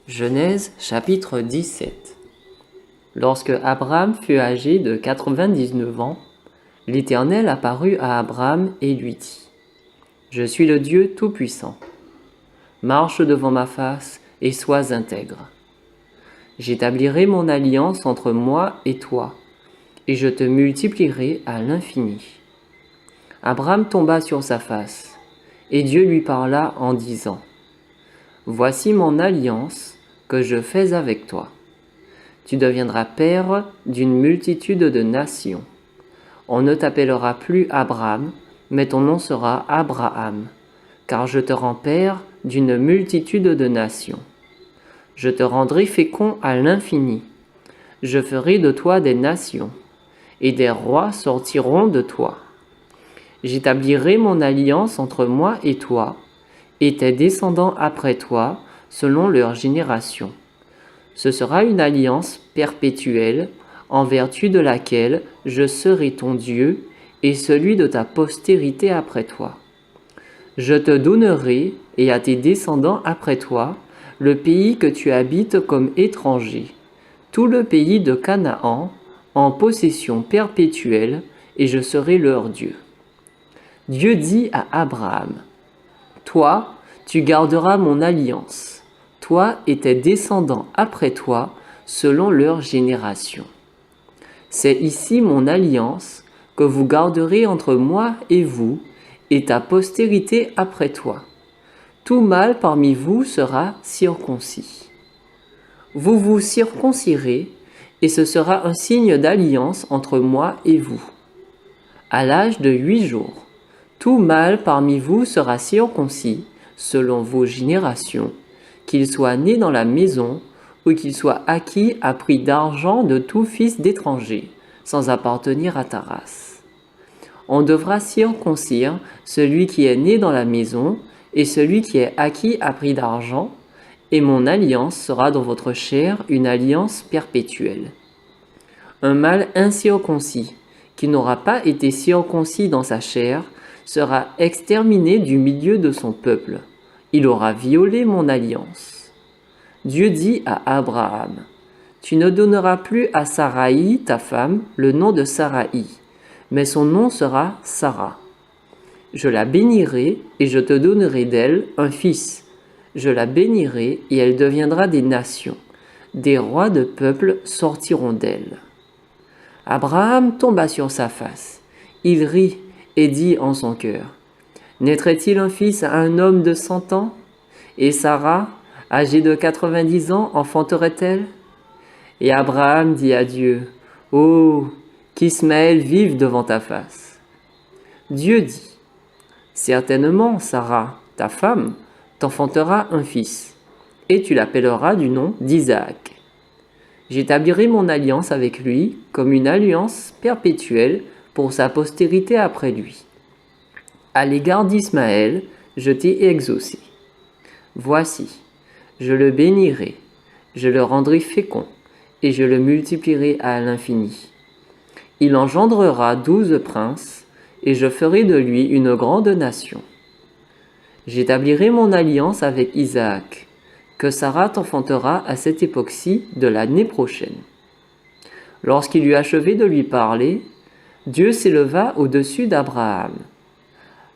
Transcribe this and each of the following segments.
Genèse chapitre 17. Lorsque Abraham fut âgé de 99 ans, l'Éternel apparut à Abraham et lui dit : Je suis le Dieu Tout-Puissant. Marche devant ma face et sois intègre. J'établirai mon alliance entre moi et toi, et je te multiplierai à l'infini. Abraham tomba sur sa face, et Dieu lui parla en disant : Voici mon alliance que je fais avec toi. Tu deviendras père d'une multitude de nations. On ne t'appellera plus Abraham, mais ton nom sera Abraham, car je te rends père d'une multitude de nations. Je te rendrai fécond à l'infini. Je ferai de toi des nations, et des rois sortiront de toi. J'établirai mon alliance entre moi et toi, et tes descendants après toi, selon leur génération. Ce sera une alliance perpétuelle, en vertu de laquelle je serai ton Dieu et celui de ta postérité après toi. Je te donnerai, et à tes descendants après toi, le pays que tu habites comme étranger, tout le pays de Canaan, en possession perpétuelle, et je serai leur Dieu. Dieu dit à Abraham : Toi, tu garderas mon alliance, toi et tes descendants après toi, selon leur génération. C'est ici mon alliance que vous garderez entre moi et vous, et ta postérité après toi. Tout mâle parmi vous sera circoncis. Vous vous circoncirez, et ce sera un signe d'alliance entre moi et vous. À l'âge de 8 jours, tout mâle parmi vous sera circoncis, selon vos générations, qu'il soit né dans la maison ou qu'il soit acquis à prix d'argent de tout fils d'étranger, sans appartenir à ta race. On devra circoncire celui qui est né dans la maison et celui qui est acquis à prix d'argent, et mon alliance sera dans votre chair une alliance perpétuelle. Un mâle incirconcis, qui n'aura pas été circoncis dans sa chair, sera exterminé du milieu de son peuple. Il aura violé mon alliance. Dieu dit à Abraham : Tu ne donneras plus à Saraï, ta femme, le nom de Saraï, mais son nom sera Sarah. Je la bénirai et je te donnerai d'elle un fils. Je la bénirai et elle deviendra des nations. Des rois de peuples sortiront d'elle. Abraham tomba sur sa face. Il rit et dit en son cœur : Naîtrait-il un fils à un homme de 100 ans ? Et Sarah, âgée de 90 ans, enfanterait-elle ? Et Abraham dit à Dieu : Oh, qu'Ismaël vive devant ta face. Dieu dit : Certainement, Sarah, ta femme, t'enfantera un fils, et tu l'appelleras du nom d'Isaac. J'établirai mon alliance avec lui comme une alliance perpétuelle pour sa postérité après lui. À l'égard d'Ismaël, je t'ai exaucé. Voici, je le bénirai, je le rendrai fécond, et je le multiplierai à l'infini. Il engendrera 12 princes, et je ferai de lui une grande nation. J'établirai mon alliance avec Isaac, que Sarah t'enfantera à cette époque-ci de l'année prochaine. Lorsqu'il eut achevé de lui parler, Dieu s'éleva au-dessus d'Abraham.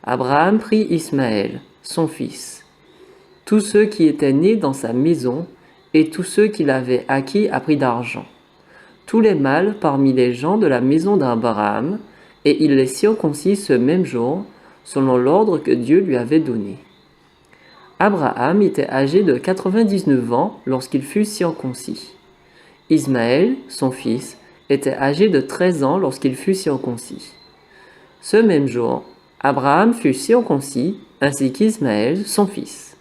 Abraham prit Ismaël, son fils, tous ceux qui étaient nés dans sa maison et tous ceux qu'il avait acquis à prix d'argent, tous les mâles parmi les gens de la maison d'Abraham, et il les circoncit ce même jour, selon l'ordre que Dieu lui avait donné. Abraham était âgé de 99 ans lorsqu'il fut circoncis. Ismaël, son fils, était âgé de 13 ans lorsqu'il fut circoncis. Ce même jour, Abraham fut circoncis, ainsi qu'Ismaël, son fils.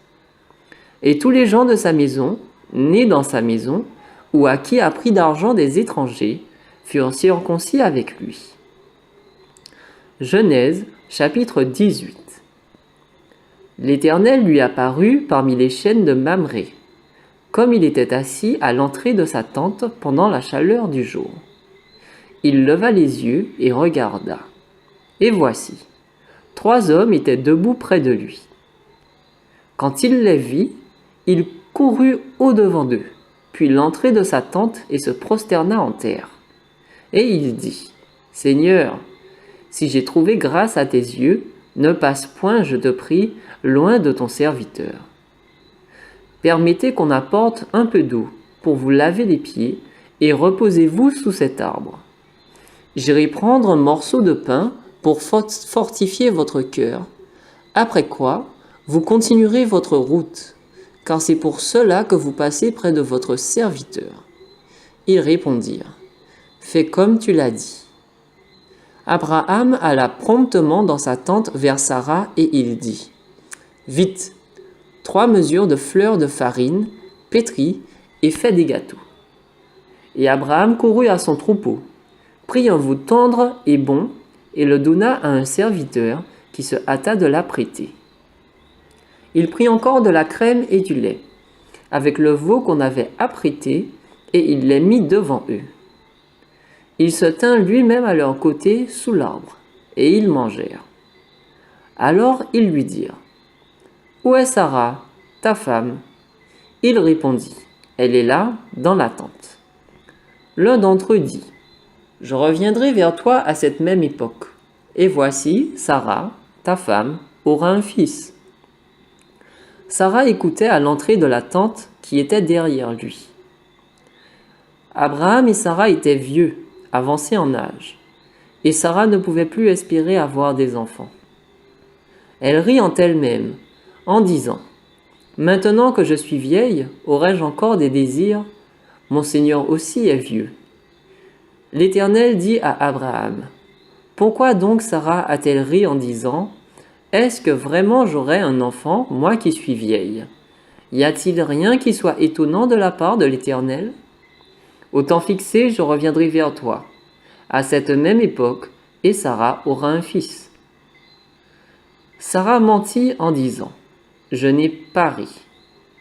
Et tous les gens de sa maison, nés dans sa maison, ou à qui a prix d'argent des étrangers, furent circoncis avec lui. Genèse, chapitre 18. L'Éternel lui apparut parmi les chênes de Mamré, comme il était assis à l'entrée de sa tente pendant la chaleur du jour. Il leva les yeux et regarda. Et voici, 3 hommes étaient debout près de lui. Quand il les vit, il courut au-devant d'eux, puis l'entrée de sa tente et se prosterna en terre. Et il dit, « Seigneur, si j'ai trouvé grâce à tes yeux, ne passe point, je te prie, loin de ton serviteur. Permettez qu'on apporte un peu d'eau pour vous laver les pieds et reposez-vous sous cet arbre. J'irai prendre un morceau de pain pour fortifier votre cœur, après quoi vous continuerez votre route, car c'est pour cela que vous passez près de votre serviteur. » Ils répondirent, « Fais comme tu l'as dit. » Abraham alla promptement dans sa tente vers Sarah et il dit, « Vite, 3 mesures de fleur de farine, pétris et fais des gâteaux. » Et Abraham courut à son troupeau, prit un veau tendre et bon et le donna à un serviteur qui se hâta de l'apprêter. Il prit encore de la crème et du lait, avec le veau qu'on avait apprêté, et il les mit devant eux. Il se tint lui-même à leur côté sous l'arbre, et ils mangèrent. Alors ils lui dirent, « Où est Sarah, ta femme ?» Il répondit, « Elle est là, dans la tente. » L'un d'entre eux dit, « Je reviendrai vers toi à cette même époque, et voici, Sarah, ta femme, aura un fils. » Sarah écoutait à l'entrée de la tente qui était derrière lui. Abraham et Sarah étaient vieux, avancés en âge, et Sarah ne pouvait plus espérer avoir des enfants. Elle rit en elle-même, en disant, « Maintenant que je suis vieille, aurais-je encore des désirs? Mon Seigneur aussi est vieux. » L'Éternel dit à Abraham, « Pourquoi donc Sarah a-t-elle ri en disant, « Est-ce que vraiment j'aurai un enfant, moi qui suis vieille? Y a-t-il rien qui soit étonnant de la part de l'Éternel? Au temps fixé, je reviendrai vers toi, à cette même époque, et Sarah aura un fils. » Sarah mentit en disant, « Je n'ai pas ri,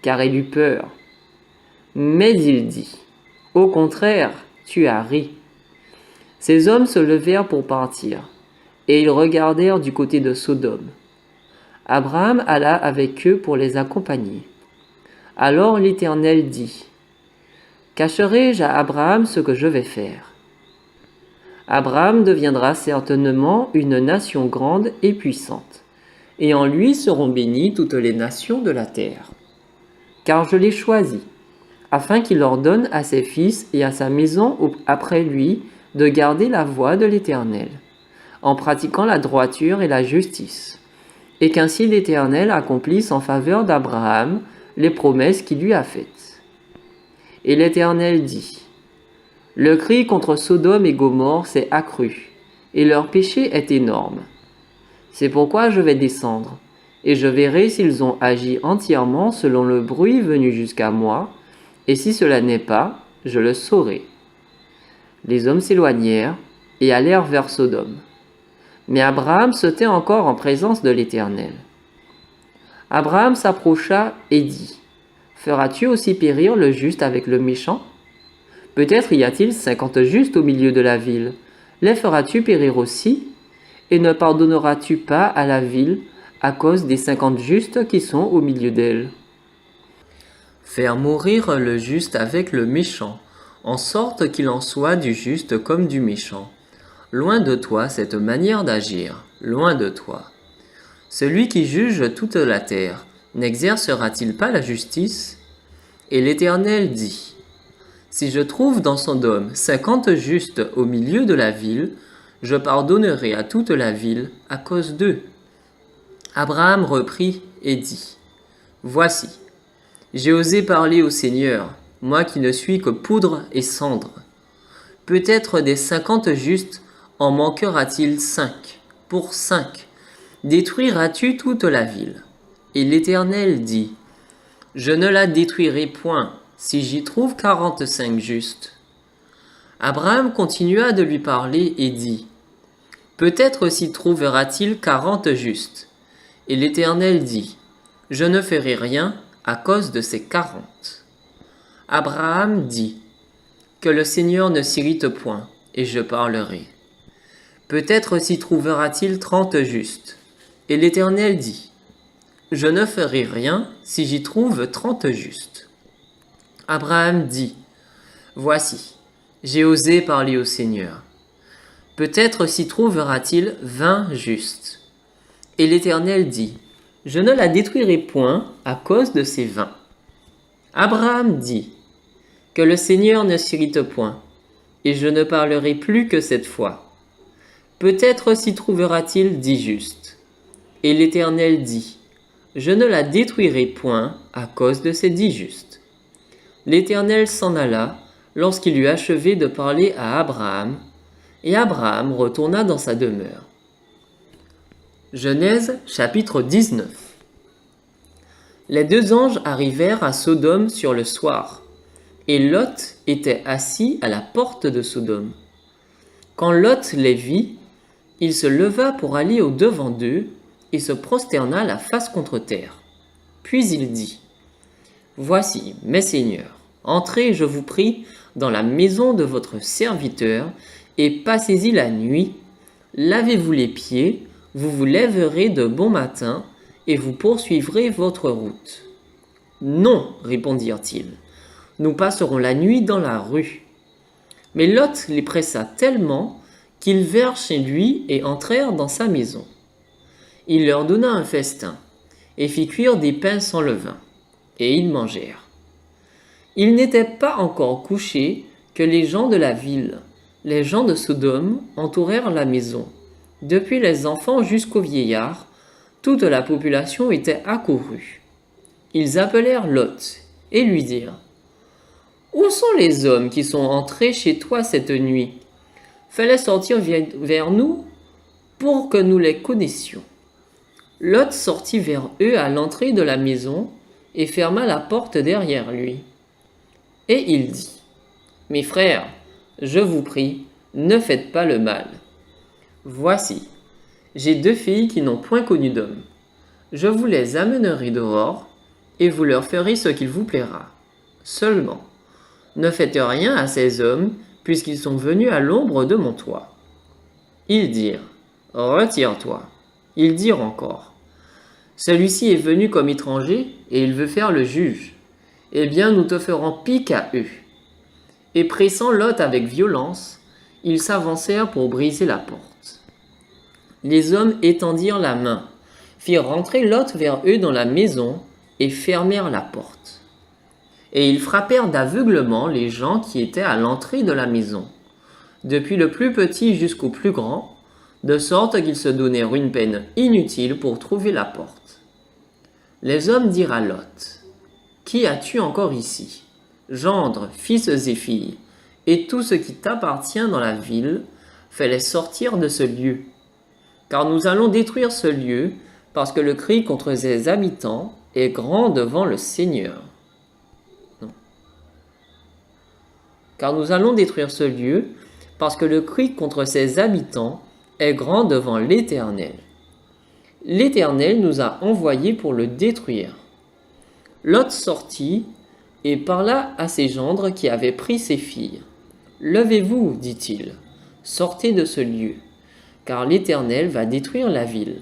car elle eut peur. » Mais il dit, « Au contraire, tu as ri. » Ces hommes se levèrent pour partir, et ils regardèrent du côté de Sodome. Abraham alla avec eux pour les accompagner. Alors l'Éternel dit, « Cacherai-je à Abraham ce que je vais faire? Abraham deviendra certainement une nation grande et puissante, et en lui seront bénies toutes les nations de la terre. Car je l'ai choisi, afin qu'il ordonne à ses fils et à sa maison après lui de garder la voie de l'Éternel, en pratiquant la droiture et la justice, et qu'ainsi l'Éternel accomplisse en faveur d'Abraham les promesses qu'il lui a faites. » Et l'Éternel dit, « Le cri contre Sodome et Gomorrhe s'est accru, et leur péché est énorme. C'est pourquoi je vais descendre, et je verrai s'ils ont agi entièrement selon le bruit venu jusqu'à moi, et si cela n'est pas, je le saurai. » Les hommes s'éloignèrent et allèrent vers Sodome. Mais Abraham se tint encore en présence de l'Éternel. Abraham s'approcha et dit, « Feras-tu aussi périr le juste avec le méchant? Peut-être y a-t-il 50 justes au milieu de la ville. Les feras-tu périr aussi? Et ne pardonneras-tu pas à la ville à cause des 50 justes qui sont au milieu d'elle? Faire mourir le juste avec le méchant, en sorte qu'il en soit du juste comme du méchant. Loin de toi cette manière d'agir, loin de toi. Celui qui juge toute la terre, n'exercera-t-il pas la justice? Et l'Éternel dit, « Si je trouve dans Sodome 50 justes au milieu de la ville, je pardonnerai à toute la ville à cause d'eux. » Abraham reprit et dit, « Voici, j'ai osé parler au Seigneur, moi qui ne suis que poudre et cendre. Peut-être des 50 justes en manquera-t-il 5, pour 5. Détruiras-tu toute la ville? » Et l'Éternel dit, « Je ne la détruirai point, si j'y trouve 45 justes. » Abraham continua de lui parler et dit, « Peut-être s'y trouvera-t-il 40 justes. » Et l'Éternel dit, « Je ne ferai rien à cause de ces 40. » Abraham dit, « Que le Seigneur ne s'irrite point, et je parlerai. Peut-être s'y trouvera-t-il 30 justes. » Et l'Éternel dit, « je ne ferai rien si j'y trouve 30 justes. Abraham dit, voici, j'ai osé parler au Seigneur. Peut-être s'y trouvera-t-il 20 justes. Et l'Éternel dit, je ne la détruirai point à cause de ces 20. Abraham dit, que le Seigneur ne s'irrite point, et je ne parlerai plus que cette fois. Peut-être s'y trouvera-t-il 10 justes. Et l'Éternel dit, je ne la détruirai point à cause de ces 10 justes. L'Éternel s'en alla lorsqu'il eut achevé de parler à Abraham, et Abraham retourna dans sa demeure. Genèse chapitre 19. Les deux anges arrivèrent à Sodome sur le soir, et Lot était assis à la porte de Sodome. Quand Lot les vit, il se leva pour aller au-devant d'eux et se prosterna la face contre terre. Puis il dit, voici, mes seigneurs, entrez, je vous prie, dans la maison de votre serviteur, et passez-y la nuit, lavez-vous les pieds, vous vous lèverez de bon matin, et vous poursuivrez votre route. Non, répondirent-ils, nous passerons la nuit dans la rue. Mais Lot les pressa tellement qu'ils vinrent chez lui et entrèrent dans sa maison. Il leur donna un festin, et fit cuire des pains sans levain, et ils mangèrent. Ils n'étaient pas encore couchés que les gens de la ville, les gens de Sodome, entourèrent la maison. Depuis les enfants jusqu'aux vieillards, toute la population était accourue. Ils appelèrent Lot et lui dirent, « Où sont les hommes qui sont entrés chez toi cette nuit? Fais-les sortir vers nous pour que nous les connaissions. » Lot sortit vers eux à l'entrée de la maison et ferma la porte derrière lui. Et il dit, « Mes frères, je vous prie, ne faites pas le mal. Voici, j'ai 2 filles qui n'ont point connu d'homme. Je vous les amènerai dehors, et vous leur ferez ce qu'il vous plaira. Seulement, ne faites rien à ces hommes, puisqu'ils sont venus à l'ombre de mon toit. » Ils dirent, « Retire-toi. » Ils dirent encore, « Celui-ci est venu comme étranger, et il veut faire le juge. Eh bien, nous te ferons pique à eux. » Et pressant Lot avec violence, ils s'avancèrent pour briser la porte. Les hommes étendirent la main, firent rentrer Lot vers eux dans la maison et fermèrent la porte. Et ils frappèrent d'aveuglement les gens qui étaient à l'entrée de la maison, depuis le plus petit jusqu'au plus grand, de sorte qu'ils se donnèrent une peine inutile pour trouver la porte. Les hommes dirent à Lot, « Qui as-tu encore ici? Gendres, fils et filles, et tout ce qui t'appartient dans la ville, fais-les sortir de ce lieu. Car nous allons détruire ce lieu, parce que le cri contre ses habitants est grand devant le Seigneur. » Non. Car nous allons détruire ce lieu, parce que le cri contre ses habitants est grand devant l'Éternel. L'Éternel nous a envoyés pour le détruire. Lot sortit et parla à ses gendres qui avaient pris ses filles. « Levez-vous, dit-il, sortez de ce lieu, car l'Éternel va détruire la ville. »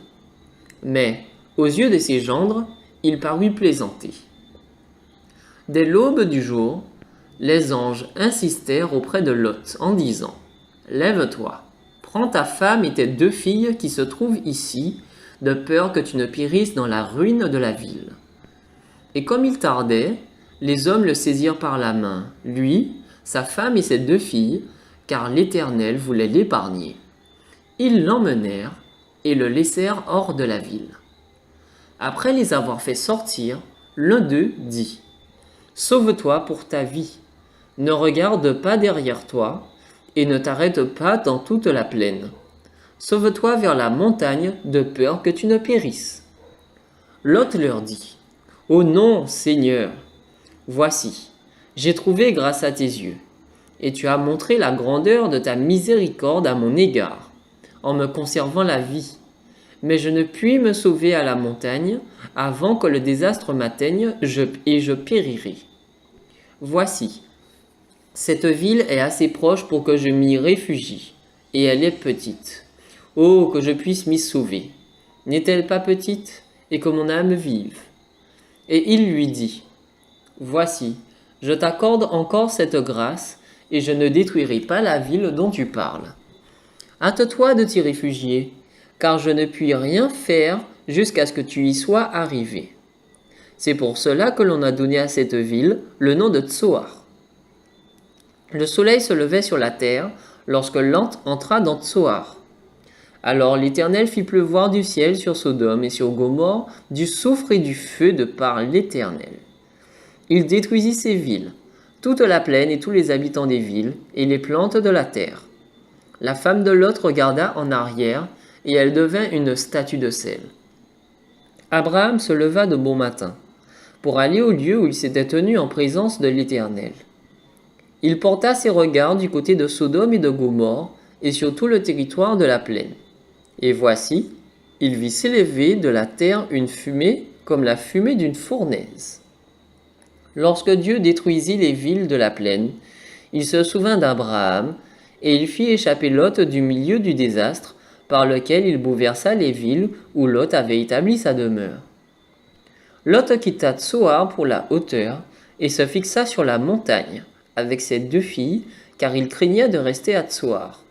Mais, aux yeux de ses gendres, il parut plaisanter. Dès l'aube du jour, les anges insistèrent auprès de Lot en disant, « Lève-toi, prends ta femme et tes 2 filles qui se trouvent ici, de peur que tu ne périsses dans la ruine de la ville. » Et comme il tardait, les hommes le saisirent par la main, lui, sa femme et ses 2 filles, car l'Éternel voulait l'épargner. Ils l'emmenèrent et le laissèrent hors de la ville. Après les avoir fait sortir, l'un d'eux dit, « Sauve-toi pour ta vie, ne regarde pas derrière toi et ne t'arrête pas dans toute la plaine. Sauve-toi vers la montagne de peur que tu ne périsses. » Lot leur dit, « Oh non, Seigneur, voici, j'ai trouvé grâce à tes yeux, et tu as montré la grandeur de ta miséricorde à mon égard, en me conservant la vie. Mais je ne puis me sauver à la montagne avant que le désastre m'atteigne et je périrai. Voici, cette ville est assez proche pour que je m'y réfugie, et elle est petite. Oh, que je puisse m'y sauver. N'est-elle pas petite? et que mon âme vive. Et il lui dit, voici, je t'accorde encore cette grâce, et je ne détruirai pas la ville dont tu parles. Hâte-toi de t'y réfugier, car je ne puis rien faire jusqu'à ce que tu y sois arrivé. C'est pour cela que l'on a donné à cette ville le nom de Tsoar. Le soleil se levait sur la terre lorsque Lot entra dans Tsoar. Alors l'Éternel fit pleuvoir du ciel sur Sodome et sur Gomorrhe du soufre et du feu de par l'Éternel. Il détruisit ces villes, toute la plaine et tous les habitants des villes, et les plantes de la terre. La femme de Lot regarda en arrière, et elle devint une statue de sel. Abraham se leva de bon matin, pour aller au lieu où il s'était tenu en présence de l'Éternel. Il porta ses regards du côté de Sodome et de Gomorrhe, et sur tout le territoire de la plaine. Et voici, il vit s'élever de la terre une fumée comme la fumée d'une fournaise. Lorsque Dieu détruisit les villes de la plaine, il se souvint d'Abraham, et il fit échapper Lot du milieu du désastre, par lequel il bouleversa les villes où Lot avait établi sa demeure. Lot quitta Tsoar pour la hauteur, et se fixa sur la montagne, avec ses 2 filles, car il craignait de rester à Tsoar.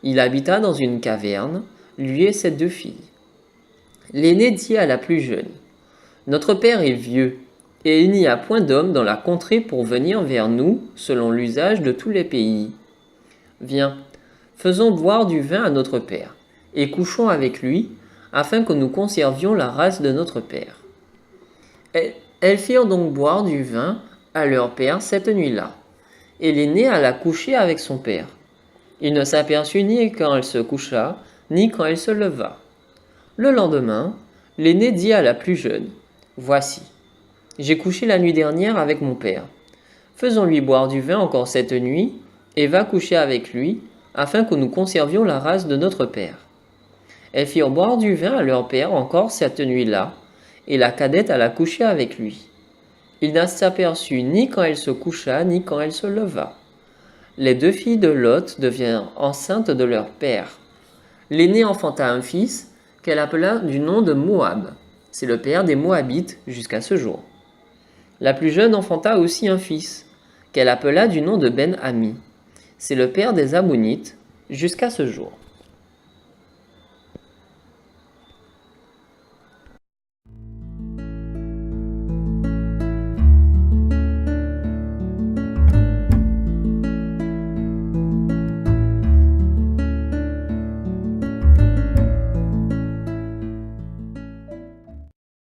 Il habita dans une caverne, lui et ses 2 filles. L'aîné dit à la plus jeune, « Notre père est vieux, et il n'y a point d'homme dans la contrée pour venir vers nous, selon l'usage de tous les pays. Viens, faisons boire du vin à notre père, et couchons avec lui, afin que nous conservions la race de notre père. » Elles firent donc boire du vin à leur père cette nuit-là, et l'aîné alla coucher avec son père. Il ne s'aperçut ni quand elle se coucha, ni quand elle se leva. Le lendemain, l'aîné dit à la plus jeune, « Voici, j'ai couché la nuit dernière avec mon père. Faisons-lui boire du vin encore cette nuit, et va coucher avec lui, afin que nous conservions la race de notre père. » Elles firent boire du vin à leur père encore cette nuit-là, et la cadette alla coucher avec lui. Il ne s'aperçut ni quand elle se coucha, ni quand elle se leva. Les 2 filles de Lot devinrent enceintes de leur père. L'aînée enfanta un fils, qu'elle appela du nom de Moab. C'est le père des Moabites jusqu'à ce jour. La plus jeune enfanta aussi un fils, qu'elle appela du nom de Ben-Ami. C'est le père des Ammonites jusqu'à ce jour.